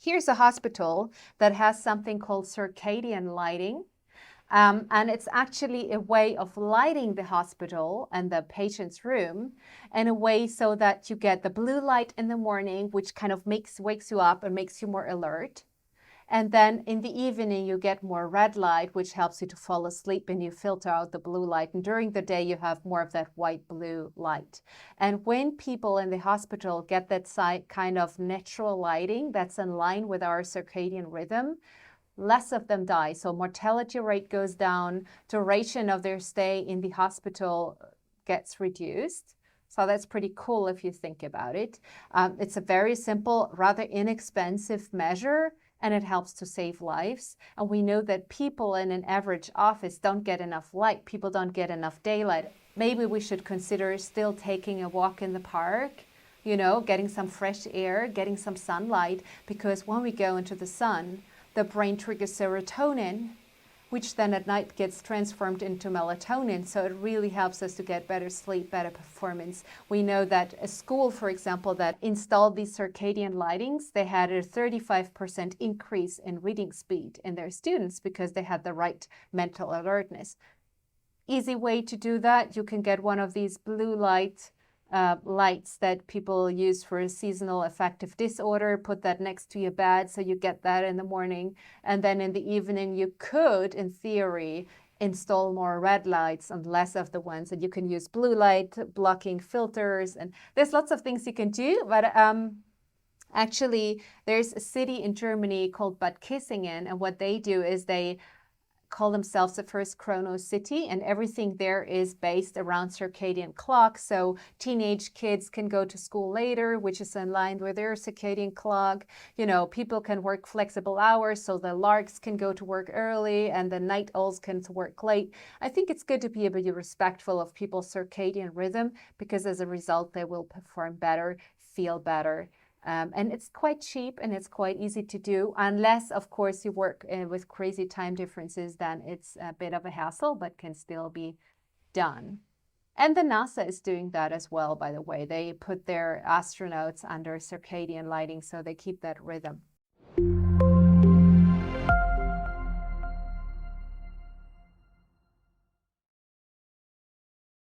Here's a hospital that has something called circadian lighting. And it's actually a way of lighting the hospital and the patient's room in a way so that you get the blue light in the morning, which kind of wakes you up and makes you more alert. And then in the evening, you get more red light, which helps you to fall asleep, and you filter out the blue light. And during the day, you have more of that white-blue light. And when people in the hospital get that kind of natural lighting that's in line with our circadian rhythm, less of them die. So mortality rate goes down, duration of their stay in the hospital gets reduced. So that's pretty cool if you think about it. It's a very simple, rather inexpensive measure, and it helps to save lives. And we know that people in an average office don't get enough light. People don't get enough daylight. Maybe we should consider still taking a walk in the park, you know, getting some fresh air, getting some sunlight, because when we go into the sun, the brain triggers serotonin, which then at night gets transformed into melatonin. So it really helps us to get better sleep, better performance. We know that a school, for example, that installed these circadian lightings, they had a 35% increase in reading speed in their students because they had the right mental alertness. Easy way to do that, you can get one of these blue lights that people use for a seasonal affective disorder, put that next to your bed so you get that in the morning. And then in the evening, you could, in theory, install more red lights and less of the ones. And you can use blue light blocking filters. And there's lots of things you can do. But actually, there's a city in Germany called Bad Kissingen. And what they do is they call themselves the first chrono city, and everything there is based around circadian clock. So teenage kids can go to school later, which is in line with their circadian clock. You know, people can work flexible hours, so the larks can go to work early and the night owls can work late. I think it's good to be able to be respectful of people's circadian rhythm, because as a result, they will perform better, feel better. And it's quite cheap and it's quite easy to do, unless, of course, you work with crazy time differences, then it's a bit of a hassle, but can still be done. And the NASA is doing that as well, by the way. They put their astronauts under circadian lighting, so they keep that rhythm.